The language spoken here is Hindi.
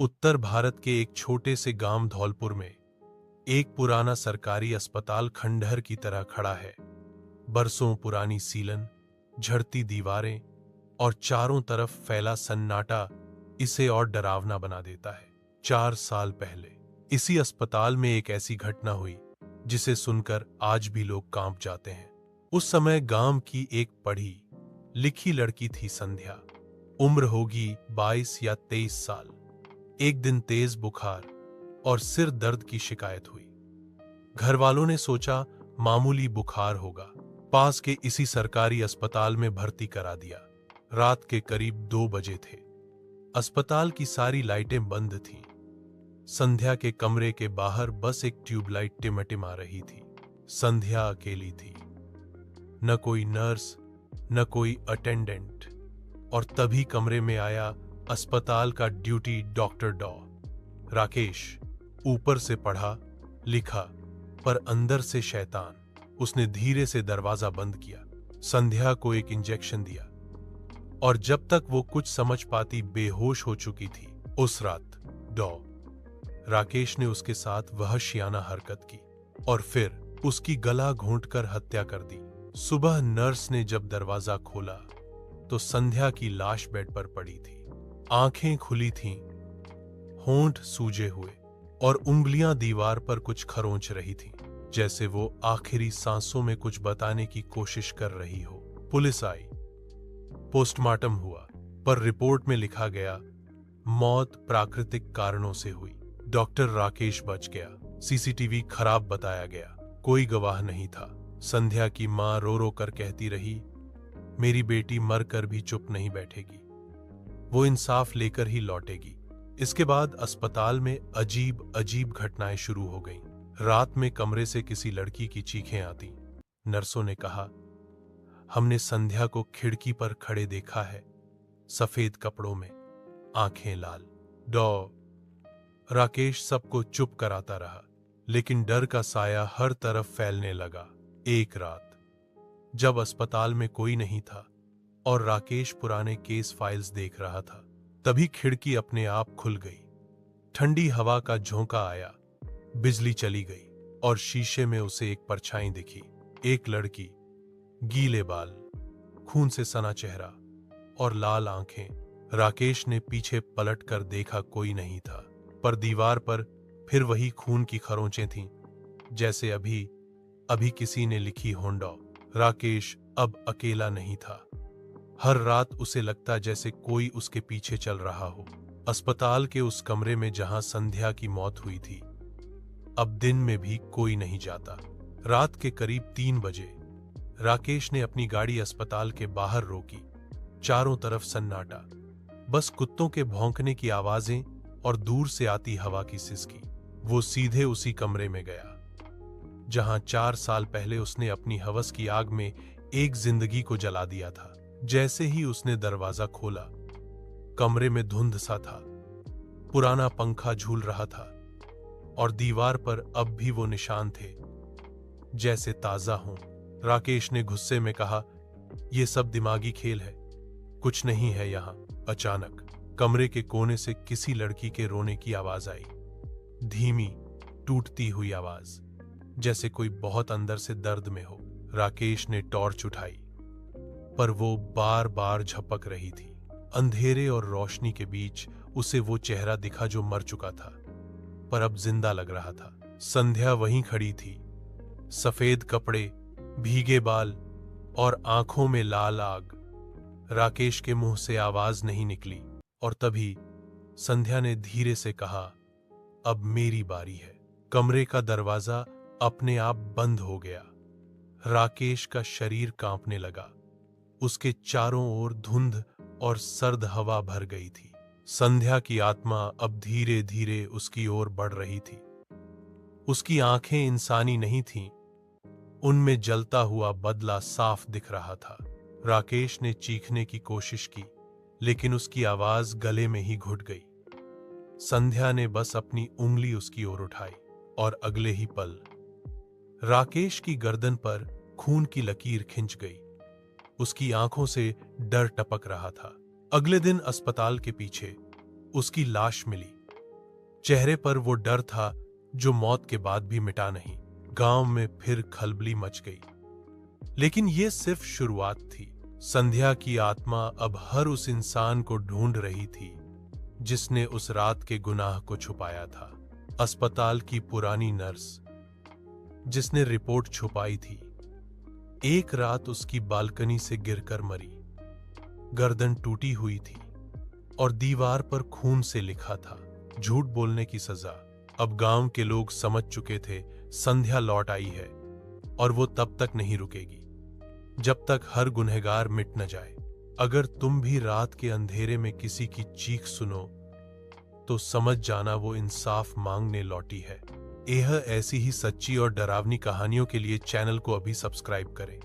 उत्तर भारत के एक छोटे से गांव धौलपुर में एक पुराना सरकारी अस्पताल खंडहर की तरह खड़ा है। बरसों पुरानी सीलन, झड़ती दीवारें और चारों तरफ फैला सन्नाटा इसे और डरावना बना देता है। 4 साल पहले इसी अस्पताल में एक ऐसी घटना हुई जिसे सुनकर आज भी लोग कांप जाते हैं। उस समय गांव की एक पढ़ी लिखी लड़की थी संध्या। उम्र होगी 22 या 23 साल। एक दिन तेज बुखार और सिर दर्द की शिकायत हुई। घर वालों ने सोचा मामूली बुखार होगा, पास के इसी सरकारी अस्पताल में भर्ती करा दिया। रात के करीब 2 बजे थे। अस्पताल की सारी लाइटें बंद थीं। संध्या के कमरे के बाहर बस एक ट्यूबलाइट टिमटिमा रही थी। संध्या अकेली थी, न कोई नर्स, न कोई अटेंडेंट। और तभी कमरे में आया अस्पताल का ड्यूटी डॉक्टर राकेश। ऊपर से पढ़ा लिखा पर अंदर से शैतान। उसने धीरे से दरवाजा बंद किया, संध्या को एक इंजेक्शन दिया और जब तक वो कुछ समझ पाती बेहोश हो चुकी थी। उस रात राकेश ने उसके साथ वहशियाना हरकत की और फिर उसकी गला घोंटकर हत्या कर दी। सुबह नर्स ने जब दरवाजा खोला तो संध्या की लाश बेड पर पड़ी थी। आंखें खुली थीं, होंठ सूजे हुए और उंगलियां दीवार पर कुछ खरोंच रही थीं, जैसे वो आखिरी सांसों में कुछ बताने की कोशिश कर रही हो। पुलिस आई, पोस्टमार्टम हुआ, पर रिपोर्ट में लिखा गया मौत प्राकृतिक कारणों से हुई। डॉक्टर राकेश बच गया। सीसीटीवी खराब बताया गया, कोई गवाह नहीं था। संध्या की मां रो रो कर कहती रही, मेरी बेटी मर कर भी चुप नहीं बैठेगी, वो इंसाफ लेकर ही लौटेगी। इसके बाद अस्पताल में अजीब अजीब घटनाएं शुरू हो गईं। रात में कमरे से किसी लड़की की चीखें आती। नर्सों ने कहा, हमने संध्या को खिड़की पर खड़े देखा है, सफेद कपड़ों में, आंखें लाल। राकेश सबको चुप कराता रहा, लेकिन डर का साया हर तरफ फैलने लगा। एक रात जब अस्पताल में कोई नहीं था और राकेश पुराने केस फाइल्स देख रहा था, तभी खिड़की अपने आप खुल गई। ठंडी हवा का झोंका आया, बिजली चली गई और शीशे में उसे एक परछाई दिखी। एक लड़की, गीले बाल, खून से सना चेहरा और लाल आंखें। राकेश ने पीछे पलट कर देखा, कोई नहीं था, पर दीवार पर फिर वही खून की खरोंचें थीं, जैसे अभी अभी किसी ने लिखी होंडा। राकेश अब अकेला नहीं था। हर रात उसे लगता जैसे कोई उसके पीछे चल रहा हो। अस्पताल के उस कमरे में जहां संध्या की मौत हुई थी, अब दिन में भी कोई नहीं जाता। रात के करीब 3 बजे राकेश ने अपनी गाड़ी अस्पताल के बाहर रोकी। चारों तरफ सन्नाटा, बस कुत्तों के भौंकने की आवाजें और दूर से आती हवा की सिसकी। वो सीधे उसी कमरे में गया जहां 4 साल पहले उसने अपनी हवस की आग में एक जिंदगी को जला दिया था। जैसे ही उसने दरवाजा खोला, कमरे में धुंध सा था, पुराना पंखा झूल रहा था और दीवार पर अब भी वो निशान थे, जैसे ताजा हों। राकेश ने गुस्से में कहा, यह सब दिमागी खेल है, कुछ नहीं है यहां। अचानक कमरे के कोने से किसी लड़की के रोने की आवाज आई, धीमी टूटती हुई आवाज, जैसे कोई बहुत अंदर से दर्द में हो। राकेश ने टॉर्च उठाई, पर वो बार बार झपक रही थी। अंधेरे और रोशनी के बीच उसे वो चेहरा दिखा जो मर चुका था, पर अब जिंदा लग रहा था। संध्या वहीं खड़ी थी, सफेद कपड़े, भीगे बाल और आंखों में लाल आग। राकेश के मुंह से आवाज नहीं निकली और तभी संध्या ने धीरे से कहा, अब मेरी बारी है। कमरे का दरवाजा अपने आप बंद हो गया। राकेश का शरीर कांपने लगा। उसके चारों ओर धुंध और सर्द हवा भर गई थी। संध्या की आत्मा अब धीरे धीरे उसकी ओर बढ़ रही थी। उसकी आंखें इंसानी नहीं थीं, उनमें जलता हुआ बदला साफ दिख रहा था। राकेश ने चीखने की कोशिश की, लेकिन उसकी आवाज गले में ही घुट गई। संध्या ने बस अपनी उंगली उसकी ओर उठाई और अगले ही पल राकेश की गर्दन पर खून की लकीर खिंच गई। उसकी आंखों से डर टपक रहा था। अगले दिन अस्पताल के पीछे उसकी लाश मिली, चेहरे पर वो डर था जो मौत के बाद भी मिटा नहीं। गांव में फिर खलबली मच गई। लेकिन ये सिर्फ शुरुआत थी। संध्या की आत्मा अब हर उस इंसान को ढूंढ रही थी जिसने उस रात के गुनाह को छुपाया था। अस्पताल की पुरानी नर्स जिसने रिपोर्ट छुपाई थी, एक रात उसकी बालकनी से गिरकर मरी। गर्दन टूटी हुई थी और दीवार पर खून से लिखा था, झूठ बोलने की सजा। अब गांव के लोग समझ चुके थे संध्या लौट आई है और वो तब तक नहीं रुकेगी जब तक हर गुनहगार मिट न जाए। अगर तुम भी रात के अंधेरे में किसी की चीख सुनो तो समझ जाना वो इंसाफ मांगने लौटी है। यह ऐसी ही सच्ची और डरावनी कहानियों के लिए चैनल को अभी सब्सक्राइब करें।